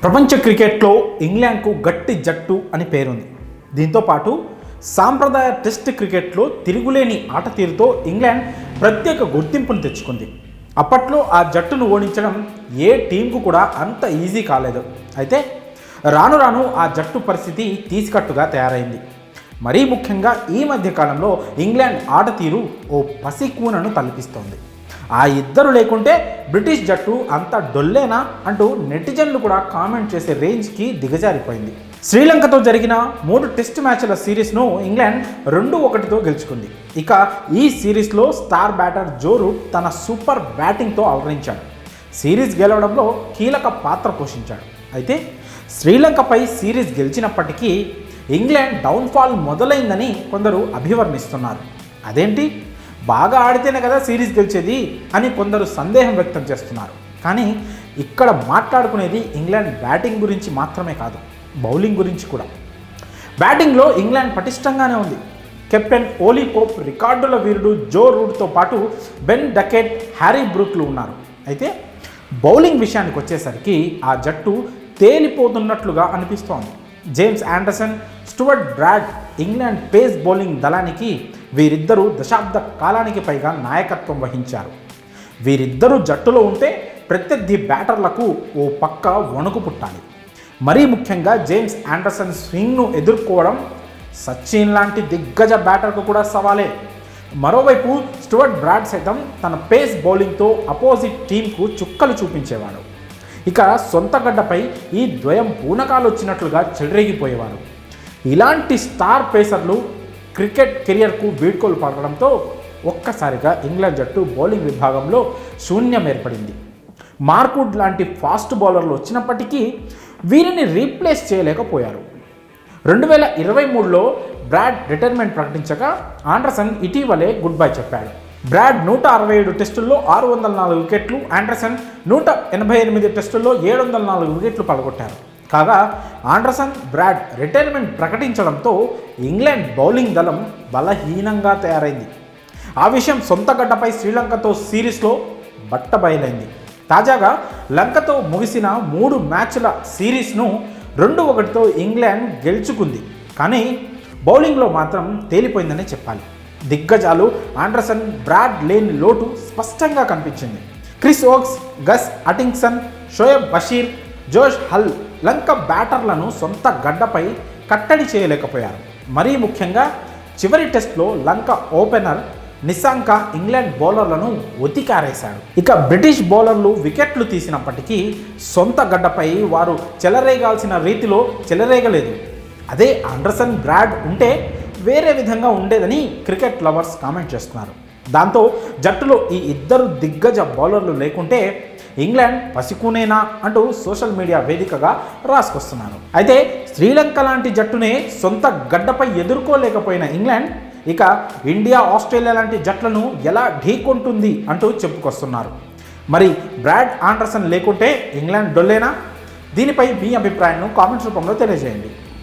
ప్రపంచ క్రికెట్లో ఇంగ్లాండ్కు గట్టి జట్టు అని పేరుంది. దీంతోపాటు సాంప్రదాయ టెస్ట్ క్రికెట్లో తిరుగులేని ఆట తీరుతో ఇంగ్లాండ్ ప్రత్యేక గుర్తింపును తెచ్చుకుంది. అప్పట్లో ఆ జట్టును ఓడించడం ఏ టీంకు కూడా అంత ఈజీ కాలేదు. అయితే రాను రాను ఆ జట్టు పరిస్థితి తీసికట్టుగా తయారైంది. మరీ ముఖ్యంగా ఈ మధ్యకాలంలో ఇంగ్లాండ్ ఆట తీరు ఓ పసికూనను తలపిస్తోంది. ఆ ఇద్దరు లేకుంటే బ్రిటిష్ జట్టు అంత డొల్లేనా అంటూ నెటిజన్లు కూడా కామెంట్ చేసే రేంజ్కి దిగజారిపోయింది. శ్రీలంకతో జరిగిన 3 టెస్ట్ మ్యాచ్ల సిరీస్ను ఇంగ్లాండ్ 2-1తో గెలుచుకుంది. ఇక ఈ సిరీస్లో స్టార్ బ్యాటర్ జో రూట్ తన సూపర్ బ్యాటింగ్తో అలరించాడు. సిరీస్ గెలవడంలో కీలక పాత్ర పోషించాడు. అయితే శ్రీలంకపై సిరీస్ గెలిచినప్పటికీ ఇంగ్లాండ్ డౌన్ఫాల్ మొదలైందని కొందరు అభివర్ణిస్తున్నారు. అదేంటి, బాగా ఆడితేనే కదా సిరీస్ గెలిచేది అని కొందరు సందేహం వ్యక్తం చేస్తున్నారు. కానీ ఇక్కడ మాట్లాడుకునేది ఇంగ్లాండ్ బ్యాటింగ్ గురించి మాత్రమే కాదు, బౌలింగ్ గురించి కూడా. బ్యాటింగ్లో ఇంగ్లాండ్ పటిష్టంగానే ఉంది. కెప్టెన్ ఓలీ పోప్, రికార్డుల వీరుడు జో రూట్తో పాటు బెన్ డకెట్, హ్యారీ బ్రూక్లు ఉన్నారు. అయితే బౌలింగ్ విషయానికి వచ్చేసరికి ఆ జట్టు తేలిపోతున్నట్లుగా అనిపిస్తోంది. James Anderson, Stuart Broad England pace bowling దళానికి వీరిద్దరూ దశాబ్ద కాలానికి పైగా నాయకత్వం వహించారు. వీరిద్దరూ జట్టులో ఉంటే ప్రత్యర్థి బ్యాటర్లకు ఓ పక్క వణుకు పుట్టాలి. మరీ ముఖ్యంగా జేమ్స్ ఆండర్సన్ స్వింగ్ను ఎదుర్కోవడం సచిన్ లాంటి దిగ్గజ బ్యాటర్కు కూడా సవాలే. మరోవైపు స్టూవర్ట్ బ్రాడ్ సైతం తన పేస్ బౌలింగ్తో అపోజిట్ టీంకు చుక్కలు చూపించేవాడు. ఇక సొంత గడ్డపై ఈ ద్వయం పూనకాలు వచ్చినట్లుగా చెలరేగిపోయేవారు. ఇలాంటి స్టార్ పేసర్లు క్రికెట్ కెరియర్కు వీడ్కోలు పడడంతో ఒక్కసారిగా ఇంగ్లాండ్ జట్టు బౌలింగ్ విభాగంలో శూన్యం ఏర్పడింది. మార్క్వుడ్ లాంటి ఫాస్ట్ బౌలర్లు వచ్చినప్పటికీ వీరిని రీప్లేస్ చేయలేకపోయారు. 2023లో బ్రాడ్ రిటైర్మెంట్ ప్రకటించగా ఆండర్సన్ ఇటీవలే గుడ్ బై చెప్పాడు. బ్రాడ్ 167 టెస్టుల్లో 604 వికెట్లు, ఆండర్సన్ 188 టెస్టుల్లో 704 వికెట్లు పడగొట్టారు. కాగా ఆండర్సన్, బ్రాడ్ రిటైర్మెంట్ ప్రకటించడంతో ఇంగ్లాండ్ బౌలింగ్ దళం బలహీనంగా తయారైంది. ఆ విషయం సొంత గడ్డపై శ్రీలంకతో సిరీస్లో బట్టబయలైంది. తాజాగా లంకతో ముగిసిన 3 మ్యాచ్ల సిరీస్ను 2-1తో ఇంగ్లాండ్ గెలుచుకుంది. కానీ బౌలింగ్లో మాత్రం తేలిపోయిందనే చెప్పాలి. దిగ్గజాలు ఆండర్సన్, బ్రాడ్ లేని లోటు స్పష్టంగా కనిపించింది. క్రిస్ వోక్స్, గస్ అటిన్సన్, షోయబ్ బషీర్, జోష్ హల్ లంక బ్యాటర్లను సొంత గడ్డపై కట్టడి చేయలేకపోయారు. మరీ ముఖ్యంగా చివరి టెస్ట్లో లంక ఓపెనర్ నిశాంక ఇంగ్లాండ్ బౌలర్లను ఒతికారేశాడు. ఇక బ్రిటిష్ బౌలర్లు వికెట్లు తీసినప్పటికీ సొంత గడ్డపై వారు చెలరేగాల్సిన రీతిలో చెలరేగలేదు. అదే ఆండర్సన్, బ్రాడ్ ఉంటే వేరే విధంగా ఉండేదని క్రికెట్ లవర్స్ కామెంట్ చేస్తున్నారు. దాంతో జట్టులో ఈ ఇద్దరు దిగ్గజ బౌలర్లు లేకుంటే ఇంగ్లాండ్ పసికూనేనా అంటూ సోషల్ మీడియా వేదికగా రాసుకొస్తున్నారు. అయితే శ్రీలంక లాంటి జట్టునే సొంత గడ్డపై ఎదుర్కోలేకపోయిన ఇంగ్లాండ్ ఇక ఇండియా, ఆస్ట్రేలియా లాంటి జట్లను ఎలా ఢీకొంటుంది అంటూ చెప్పుకొస్తున్నారు. మరి బ్రాడ్, ఆండర్సన్ లేకుంటే ఇంగ్లాండ్ డొల్లేనా? దీనిపై మీ అభిప్రాయాన్ని కామెంట్స్ రూపంలో తెలియజేయండి.